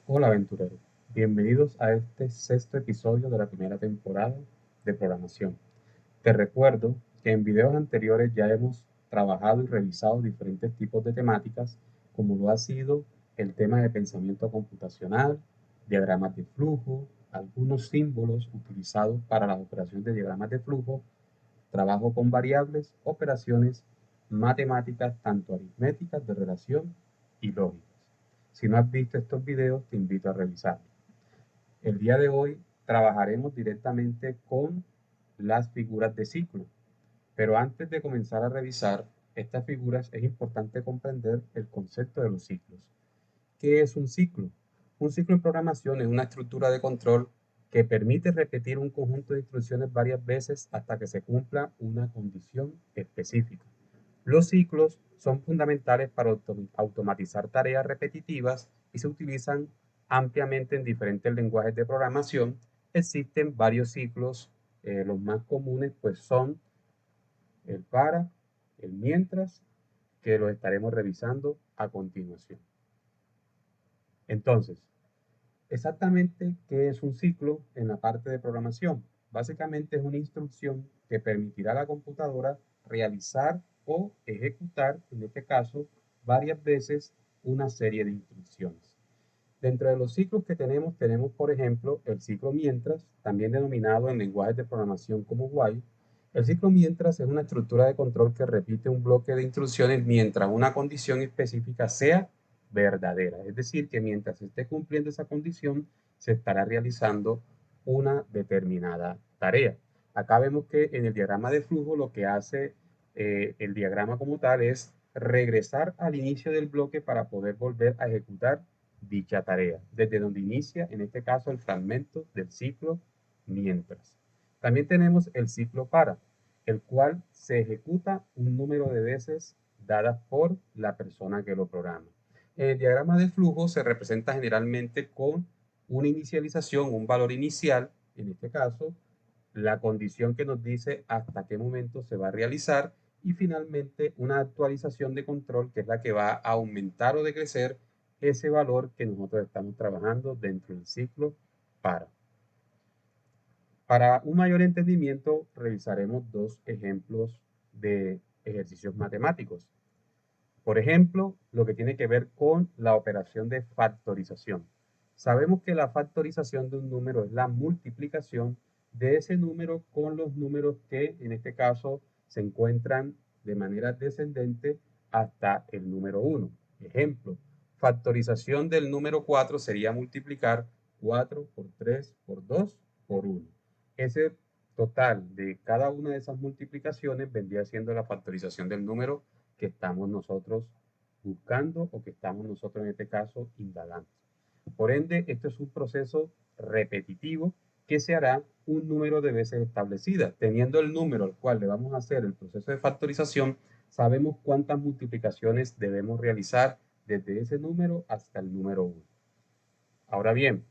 Hola aventureros, bienvenidos a este sexto episodio de la primera temporada de programación. Te recuerdo que en videos anteriores ya hemos trabajado y revisado diferentes tipos de temáticas, como lo ha sido el tema de pensamiento computacional, diagramas de flujo, algunos símbolos utilizados para las operaciones de diagramas de flujo, trabajo con variables, operaciones matemáticas, tanto aritméticas de relación y lógicas. Si no has visto estos videos, te invito a revisarlos. El día de hoy trabajaremos directamente con las figuras de ciclo, pero antes de comenzar a revisar estas figuras es importante comprender el concepto de los ciclos. ¿Qué es un ciclo? Un ciclo en programación es una estructura de control que permite repetir un conjunto de instrucciones varias veces hasta que se cumpla una condición específica. Los ciclos son fundamentales para automatizar tareas repetitivas y se utilizan ampliamente en diferentes lenguajes de programación. Existen varios ciclos, los más comunes pues son el para, el mientras, que los estaremos revisando a continuación. Entonces, exactamente, ¿qué es un ciclo en la parte de programación? Básicamente es una instrucción que permitirá a la computadora realizar o ejecutar, en este caso, varias veces una serie de instrucciones. Dentro de los ciclos que tenemos, por ejemplo, el ciclo mientras, también denominado en lenguajes de programación como while. El ciclo mientras es una estructura de control que repite un bloque de instrucciones mientras una condición específica sea verdadera. Es decir, que mientras se esté cumpliendo esa condición, se estará realizando una determinada tarea. Acá vemos que en el diagrama de flujo lo que hace el diagrama como tal es regresar al inicio del bloque para poder volver a ejecutar dicha tarea, desde donde inicia, en este caso, el fragmento del ciclo mientras. También tenemos el ciclo para, el cual se ejecuta un número de veces dadas por la persona que lo programa. En el diagrama de flujo se representa generalmente con una inicialización, un valor inicial, en este caso, la condición que nos dice hasta qué momento se va a realizar y finalmente una actualización de control que es la que va a aumentar o decrecer ese valor que nosotros estamos trabajando dentro del ciclo para. Para un mayor entendimiento, revisaremos dos ejemplos de ejercicios matemáticos. Por ejemplo, lo que tiene que ver con la operación de factorización. Sabemos que la factorización de un número es la multiplicación de ese número con los números que en este caso se encuentran de manera descendente hasta el número 1. Ejemplo, factorización del número 4 sería multiplicar 4 por 3 por 2 por 1. Ese total de cada una de esas multiplicaciones vendría siendo la factorización del número que estamos nosotros buscando o que estamos nosotros en este caso indagando. Por ende, esto es un proceso repetitivo que se hará un número de veces establecidas. Teniendo el número al cual le vamos a hacer el proceso de factorización, sabemos cuántas multiplicaciones debemos realizar desde ese número hasta el número 1. Ahora bien,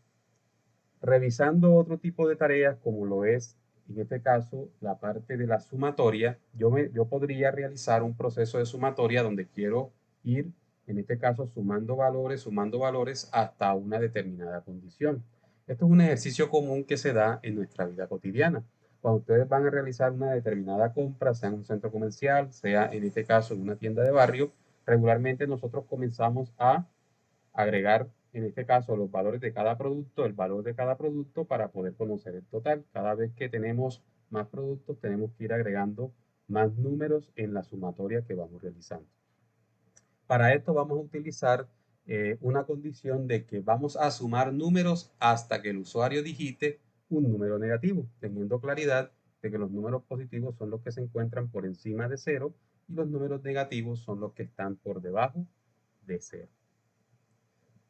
revisando otro tipo de tareas como lo es en este caso la parte de la sumatoria, yo podría realizar un proceso de sumatoria donde quiero ir en este caso sumando valores hasta una determinada condición. Esto es un ejercicio común que se da en nuestra vida cotidiana. Cuando ustedes van a realizar una determinada compra, sea en un centro comercial, sea en este caso en una tienda de barrio, regularmente nosotros comenzamos a agregar, en este caso, los valores de cada producto, el valor de cada producto para poder conocer el total. Cada vez que tenemos más productos, tenemos que ir agregando más números en la sumatoria que vamos realizando. Para esto vamos a utilizar una condición de que vamos a sumar números hasta que el usuario digite un número negativo, teniendo claridad de que los números positivos son los que se encuentran por encima de 0 y los números negativos son los que están por debajo de 0.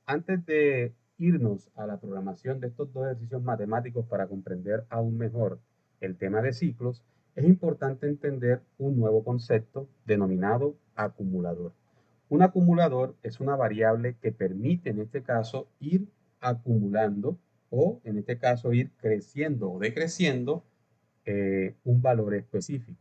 Antes de irnos a la programación de estos dos ejercicios matemáticos para comprender aún mejor el tema de ciclos, es importante entender un nuevo concepto denominado acumulador. Un acumulador es una variable que permite, en este caso, ir acumulando o, en este caso, ir creciendo o decreciendo un valor específico.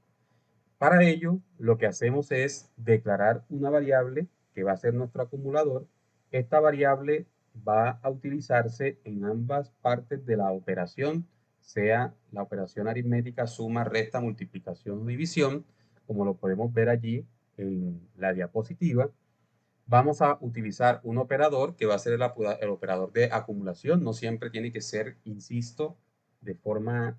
Para ello, lo que hacemos es declarar una variable que va a ser nuestro acumulador. Esta variable va a utilizarse en ambas partes de la operación, sea la operación aritmética, suma, resta, multiplicación o división, como lo podemos ver allí en la diapositiva. Vamos a utilizar un operador que va a ser el operador de acumulación. No siempre tiene que ser, insisto, de forma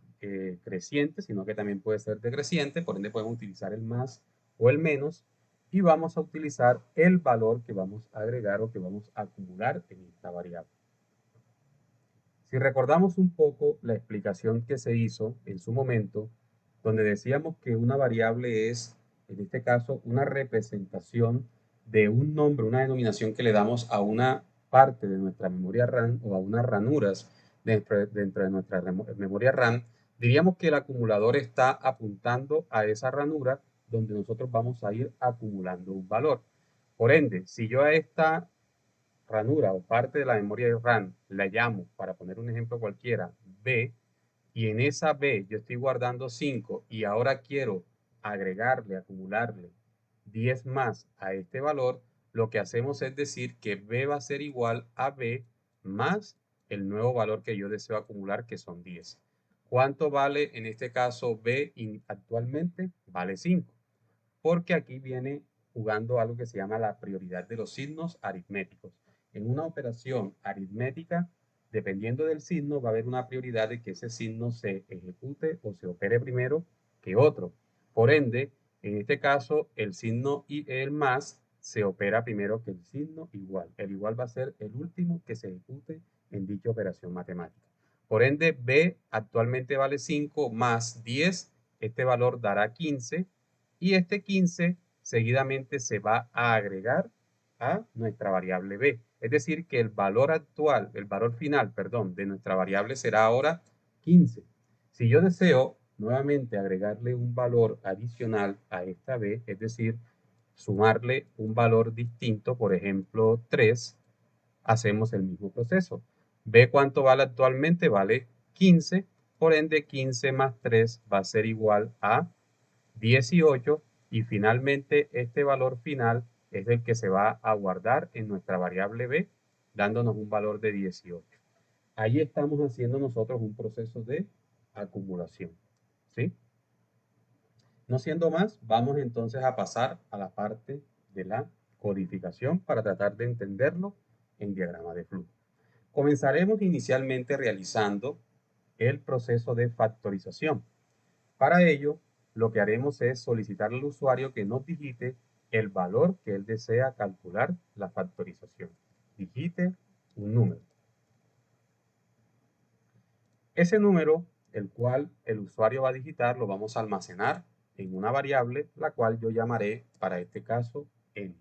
creciente, sino que también puede ser decreciente. Por ende, podemos utilizar el más o el menos. Y vamos a utilizar el valor que vamos a agregar o que vamos a acumular en esta variable. Si recordamos un poco la explicación que se hizo en su momento, donde decíamos que una variable es, en este caso, una representación de un nombre, una denominación que le damos a una parte de nuestra memoria RAM o a unas ranuras dentro de nuestra memoria RAM, diríamos que el acumulador está apuntando a esa ranura donde nosotros vamos a ir acumulando un valor. Por ende, si yo a esta ranura o parte de la memoria de RAM la llamo, para poner un ejemplo cualquiera, B, y en esa B yo estoy guardando 5 y ahora quiero agregarle, acumularle 10 más a este valor, lo que hacemos es decir que B va a ser igual a B más el nuevo valor que yo deseo acumular, que son 10. ¿Cuánto vale en este caso B actualmente? Vale 5, porque aquí viene jugando algo que se llama la prioridad de los signos aritméticos. En una operación aritmética, dependiendo del signo, va a haber una prioridad de que ese signo se ejecute o se opere primero que otro. Por ende, en este caso, el signo y el más se opera primero que el signo igual. El igual va a ser el último que se ejecute en dicha operación matemática. Por ende, B actualmente vale 5 más 10. Este valor dará 15 y este 15 seguidamente se va a agregar a nuestra variable B. Es decir, que el valor actual, el valor final, perdón, de nuestra variable será ahora 15. Si yo deseo nuevamente agregarle un valor adicional a esta B, es decir, sumarle un valor distinto, por ejemplo 3, hacemos el mismo proceso. B cuánto vale actualmente, vale 15, por ende 15 más 3 va a ser igual a 18 y finalmente este valor final es el que se va a guardar en nuestra variable B, dándonos un valor de 18. Ahí estamos haciendo nosotros un proceso de acumulación, ¿sí? No siendo más, vamos entonces a pasar a la parte de la codificación para tratar de entenderlo en diagrama de flujo. Comenzaremos inicialmente realizando el proceso de factorización. Para ello, lo que haremos es solicitar al usuario que nos digite el valor que él desea calcular la factorización. Digite un número. Ese número, el cual el usuario va a digitar, lo vamos a almacenar en una variable, la cual yo llamaré, para este caso, n.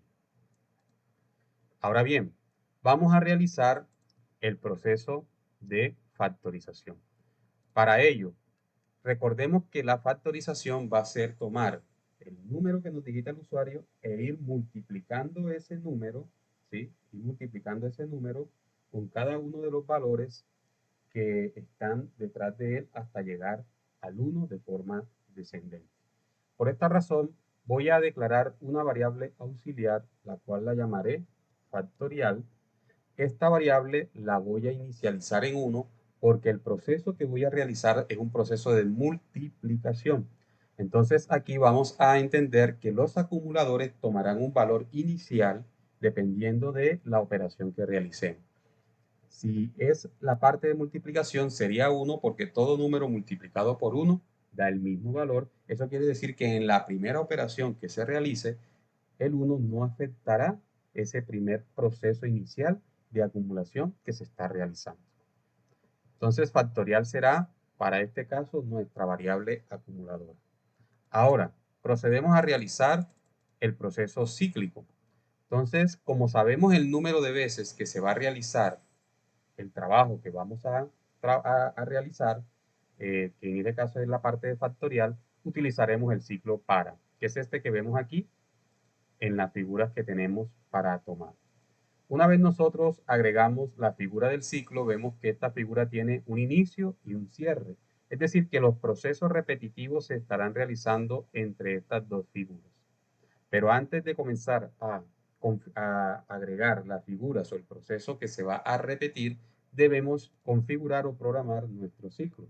Ahora bien, vamos a realizar el proceso de factorización. Para ello, recordemos que la factorización va a ser tomar el número que nos digita el usuario e ir multiplicando ese número, ¿sí? Y multiplicando ese número con cada uno de los valores que están detrás de él hasta llegar al 1 de forma descendente. Por esta razón, voy a declarar una variable auxiliar, la cual la llamaré factorial. Esta variable la voy a inicializar en 1 porque el proceso que voy a realizar es un proceso de multiplicación. Entonces aquí vamos a entender que los acumuladores tomarán un valor inicial dependiendo de la operación que realicemos. Si es la parte de multiplicación sería 1 porque todo número multiplicado por 1 da el mismo valor. Eso quiere decir que en la primera operación que se realice, el 1 no afectará ese primer proceso inicial de acumulación que se está realizando. Entonces, factorial será, para este caso, nuestra variable acumuladora. Ahora, procedemos a realizar el proceso cíclico. Entonces, como sabemos el número de veces que se va a realizar el trabajo que vamos a realizar, que en este caso es la parte de factorial, utilizaremos el ciclo para, que es este que vemos aquí en las figuras que tenemos para tomar. Una vez nosotros agregamos la figura del ciclo, vemos que esta figura tiene un inicio y un cierre. Es decir, que los procesos repetitivos se estarán realizando entre estas dos figuras. Pero antes de comenzar a agregar las figuras o el proceso que se va a repetir, debemos configurar o programar nuestro ciclo.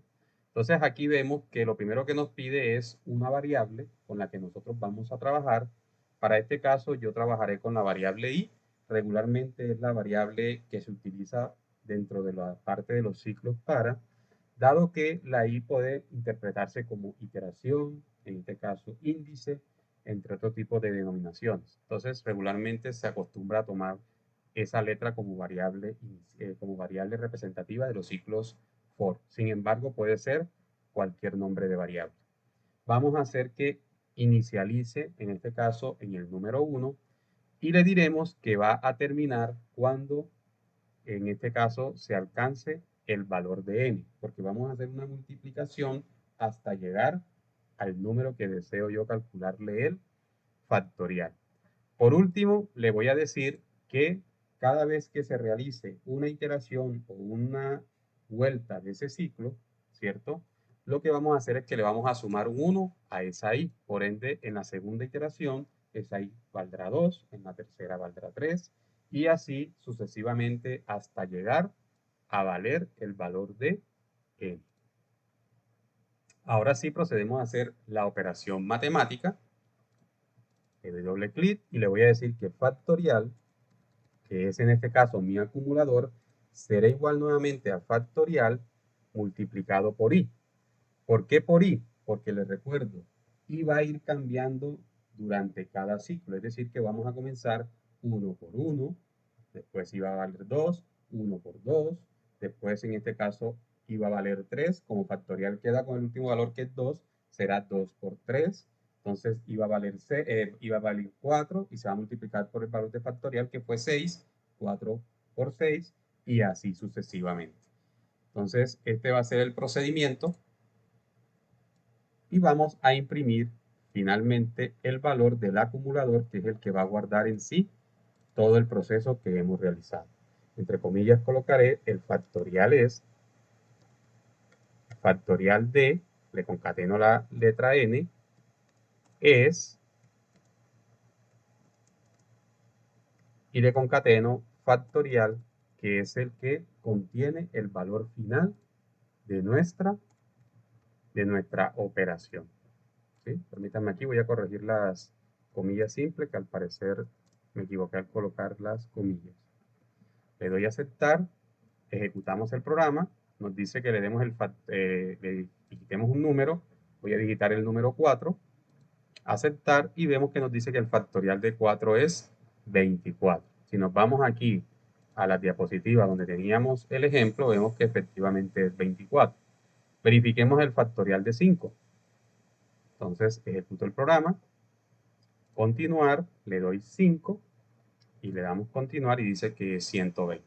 Entonces aquí vemos que lo primero que nos pide es una variable con la que nosotros vamos a trabajar. Para este caso yo trabajaré con la variable i. Regularmente es la variable que se utiliza dentro de la parte de los ciclos dado que la i puede interpretarse como iteración, en este caso índice, entre otro tipo de denominaciones. Entonces, regularmente se acostumbra a tomar esa letra como variable representativa de los ciclos for. Sin embargo, puede ser cualquier nombre de variable. Vamos a hacer que inicialice, en este caso, en el número 1, y le diremos que va a terminar cuando, en este caso, se alcance el valor de n, porque vamos a hacer una multiplicación hasta llegar al número que deseo yo calcularle el factorial. Por último, le voy a decir que cada vez que se realice una iteración o una vuelta de ese ciclo, ¿cierto? Lo que vamos a hacer es que le vamos a sumar un 1 a esa i. Por ende, en la segunda iteración, esa i valdrá 2, en la tercera valdrá 3, y así sucesivamente hasta llegar a valer el valor de n. Ahora sí procedemos a hacer la operación matemática. Le doy doble clic y le voy a decir que factorial, que es en este caso mi acumulador, será igual nuevamente a factorial multiplicado por i. ¿Por qué por i? Porque les recuerdo, i va a ir cambiando durante cada ciclo, es decir que vamos a comenzar 1 por 1, después i va a valer 2, 1 por 2, después en este caso i va a valer 3, como factorial queda con el último valor que es 2, será 2 por 3, entonces iba a valer 4 y se va a multiplicar por el valor de factorial que fue 6, 4 por 6 y así sucesivamente. Entonces este va a ser el procedimiento y vamos a imprimir finalmente el valor del acumulador, que es el que va a guardar en sí todo el proceso que hemos realizado. Entre comillas colocaré el factorial es, factorial de, le concateno la letra n, es, y le concateno factorial, que es el que contiene el valor final de nuestra operación. ¿Sí? Permítanme aquí, voy a corregir las comillas simples, que al parecer me equivoqué al colocar las comillas. Le doy a aceptar, ejecutamos el programa, nos dice que le digitemos un número, voy a digitar el número 4, aceptar y vemos que nos dice que el factorial de 4 es 24. Si nos vamos aquí a la diapositiva donde teníamos el ejemplo, vemos que efectivamente es 24. Verifiquemos el factorial de 5. Entonces ejecuto el programa, continuar, le doy 5 y le damos continuar y dice que es 120.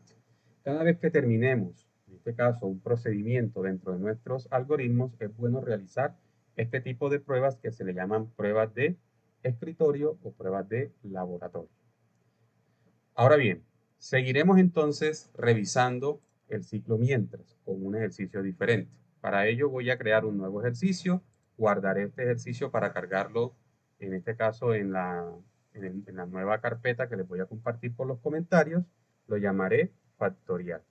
Cada vez que terminemos, en este caso, un procedimiento dentro de nuestros algoritmos, es bueno realizar este tipo de pruebas que se le llaman pruebas de escritorio o pruebas de laboratorio. Ahora bien, seguiremos entonces revisando el ciclo mientras con un ejercicio diferente. Para ello voy a crear un nuevo ejercicio, guardaré este ejercicio para cargarlo, en este caso, en la nueva carpeta que les voy a compartir por los comentarios. Lo llamaré factorial.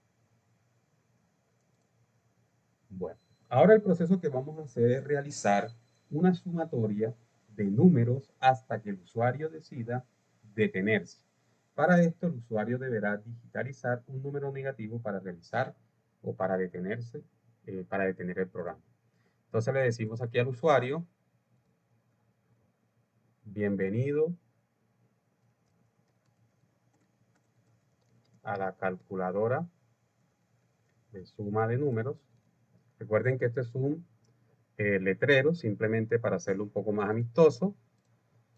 Bueno, ahora el proceso que vamos a hacer es realizar una sumatoria de números hasta que el usuario decida detenerse. Para esto, el usuario deberá digitalizar un número negativo para realizar o para detenerse, para detener el programa. Entonces le decimos aquí al usuario, bienvenido a la calculadora de suma de números. Recuerden que este es un letrero, simplemente para hacerlo un poco más amistoso.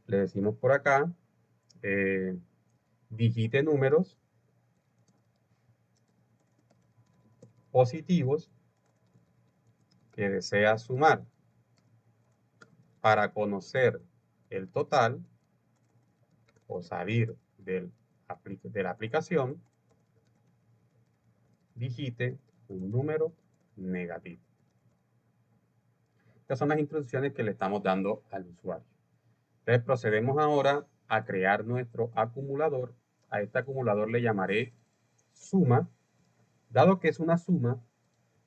Le decimos por acá, digite números positivos que desea sumar. Para conocer el total o salir de la aplicación, digite un número negativo. Estas son las instrucciones que le estamos dando al usuario. Entonces procedemos ahora a crear nuestro acumulador. A este acumulador le llamaré suma. Dado que es una suma,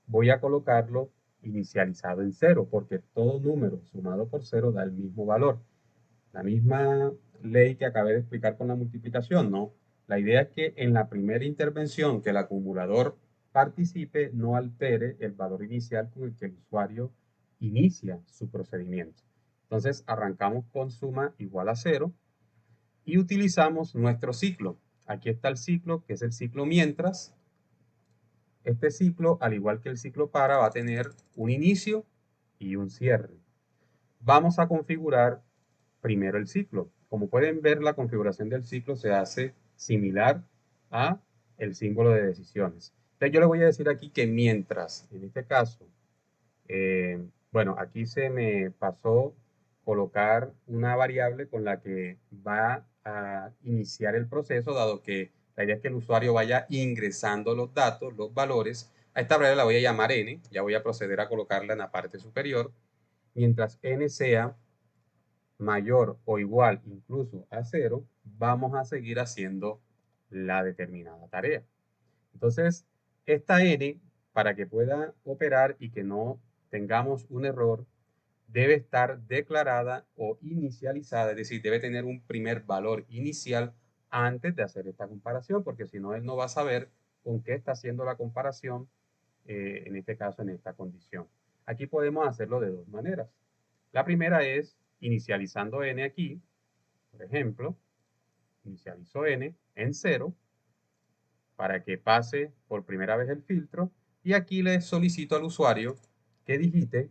voy a colocarlo inicializado en 0, porque todo número sumado por 0 da el mismo valor. La misma ley que acabé de explicar con la multiplicación, ¿no? La idea es que en la primera intervención que el acumulador participe no altere el valor inicial con el que el usuario inicia su procedimiento. Entonces arrancamos con suma igual a 0 y utilizamos nuestro ciclo. Aquí está el ciclo, que es el ciclo mientras. Este ciclo, al igual que el ciclo para, va a tener un inicio y un cierre. Vamos a configurar primero el ciclo. Como pueden ver, la configuración del ciclo se hace similar a el símbolo de decisiones. Entonces yo le voy a decir aquí que mientras, en este caso, bueno, aquí se me pasó colocar una variable con la que va a iniciar el proceso, dado que la idea es que el usuario vaya ingresando los datos, los valores. A esta variable la voy a llamar n, ya voy a proceder a colocarla en la parte superior. Mientras n sea mayor o igual incluso a 0, vamos a seguir haciendo la determinada tarea. Entonces, esta n, para que pueda operar y que no tengamos un error, debe estar declarada o inicializada, es decir, debe tener un primer valor inicial antes de hacer esta comparación, porque si no, él no va a saber con qué está haciendo la comparación, en este caso, en esta condición. Aquí podemos hacerlo de dos maneras. La primera es inicializando n aquí, por ejemplo, inicializo n en 0 para que pase por primera vez el filtro y aquí le solicito al usuario que digite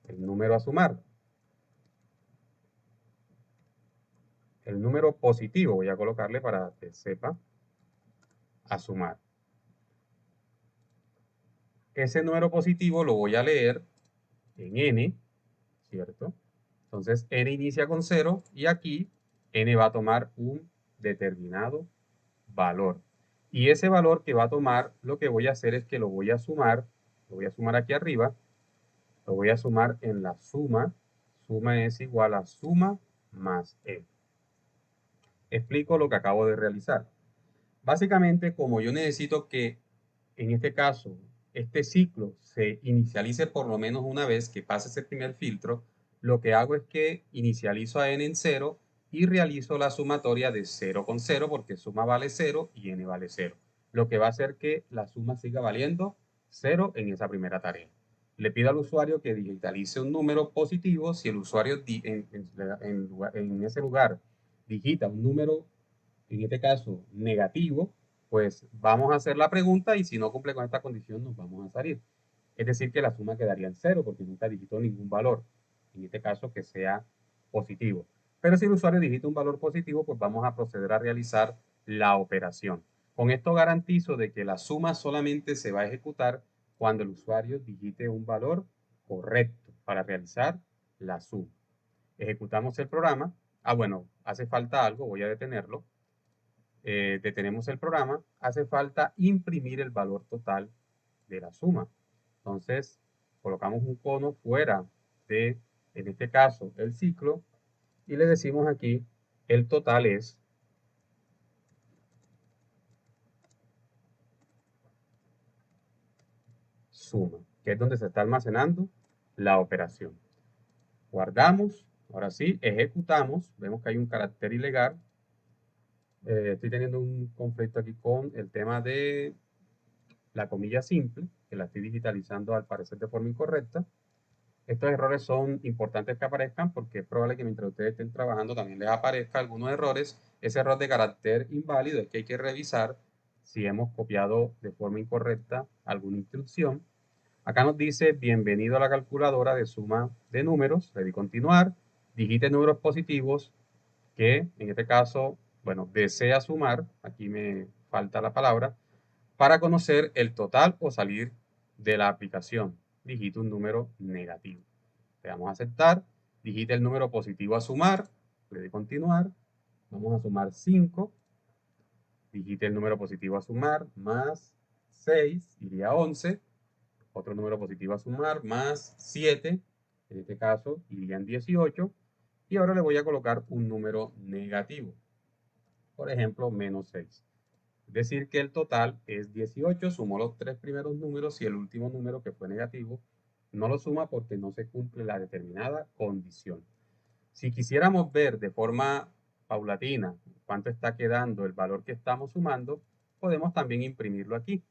el número a sumar. El número positivo voy a colocarle para que sepa a sumar. Ese número positivo lo voy a leer en n, ¿cierto? Entonces n inicia con 0 y aquí n va a tomar un determinado valor. Y ese valor que va a tomar, lo que voy a hacer es que lo voy a sumar aquí arriba, lo voy a sumar en la suma. Suma es igual a suma más e. Explico lo que acabo de realizar. Básicamente, como yo necesito que, en este caso, este ciclo se inicialice por lo menos una vez que pase ese primer filtro, lo que hago es que inicializo a n en 0 y realizo la sumatoria de 0 con 0, porque suma vale 0 y n vale 0. Lo que va a hacer que la suma siga valiendo 0 en esa primera tarea. Le pido al usuario que digitalice un número positivo. Si el usuario en ese lugar digita un número, en este caso negativo, pues vamos a hacer la pregunta y si no cumple con esta condición nos vamos a salir. Es decir, que la suma quedaría en 0 porque nunca digitó ningún valor, en este caso que sea positivo. Pero si el usuario digita un valor positivo, pues vamos a proceder a realizar la operación. Con esto garantizo de que la suma solamente se va a ejecutar cuando el usuario digite un valor correcto para realizar la suma. Ejecutamos el programa. Bueno, hace falta algo, voy a detenerlo. Detenemos el programa, hace falta imprimir el valor total de la suma. Entonces, colocamos un cono fuera de, en este caso, el ciclo, y le decimos aquí, el total es suma, que es donde se está almacenando la operación. Guardamos, ahora sí, ejecutamos, vemos que hay un carácter ilegal. Estoy teniendo un conflicto aquí con el tema de la comilla simple, que la estoy digitalizando al parecer de forma incorrecta. Estos errores son importantes que aparezcan porque es probable que mientras ustedes estén trabajando también les aparezca algunos errores. Ese error de carácter inválido es que hay que revisar si hemos copiado de forma incorrecta alguna instrucción. Acá nos dice, bienvenido a la calculadora de suma de números. Le di continuar, digite números positivos que en este caso, bueno, desea sumar, aquí me falta la palabra, para conocer el total o salir de la aplicación. Digite un número negativo. Le damos a aceptar, digite el número positivo a sumar, le doy continuar, vamos a sumar 5, digite el número positivo a sumar, más 6, iría 11, otro número positivo a sumar, más 7, en este caso irían 18, y ahora le voy a colocar un número negativo, por ejemplo, menos 6. Es decir, que el total es 18, sumó los tres primeros números y el último número que fue negativo no lo suma porque no se cumple la determinada condición. Si quisiéramos ver de forma paulatina cuánto está quedando el valor que estamos sumando, podemos también imprimirlo aquí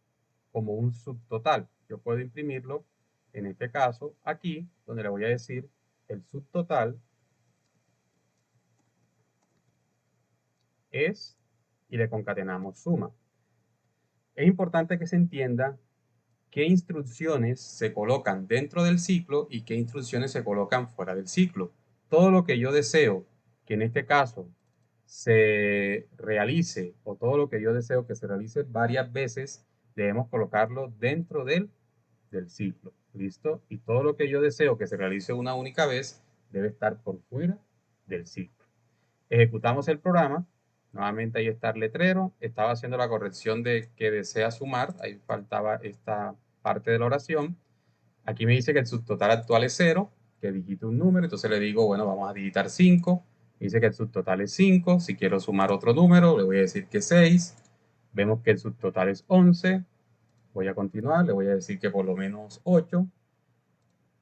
como un subtotal. Yo puedo imprimirlo, en este caso, aquí, donde le voy a decir el subtotal es, y le concatenamos suma. Es importante que se entienda qué instrucciones se colocan dentro del ciclo y qué instrucciones se colocan fuera del ciclo. Todo lo que yo deseo que en este caso se realice, o todo lo que yo deseo que se realice varias veces, debemos colocarlo dentro del ciclo. ¿Listo? Y todo lo que yo deseo que se realice una única vez debe estar por fuera del ciclo. Ejecutamos el programa. Nuevamente ahí está el letrero. Estaba haciendo la corrección de que desea sumar. Ahí faltaba esta parte de la oración. Aquí me dice que el subtotal actual es 0, que digite un número. Entonces le digo, bueno, vamos a digitar 5. Me dice que el subtotal es 5. Si quiero sumar otro número, le voy a decir que 6. Vemos que el subtotal es 11. Voy a continuar, le voy a decir que por lo menos 8.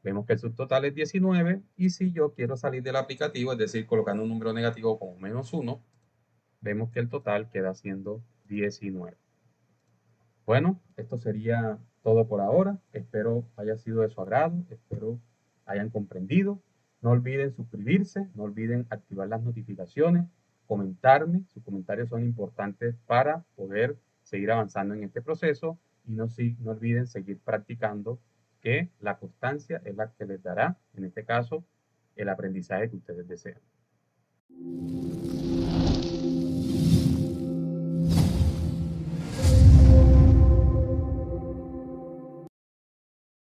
Vemos que el subtotal es 19 y si yo quiero salir del aplicativo, es decir, colocando un número negativo como menos 1, vemos que el total queda siendo 19. Bueno, esto sería todo por ahora. Espero haya sido de su agrado, espero hayan comprendido. No olviden suscribirse, no olviden activar las notificaciones, comentarme. Sus comentarios son importantes para poder seguir avanzando en este proceso y no olviden seguir practicando, que la constancia es la que les dará, en este caso, el aprendizaje que ustedes desean.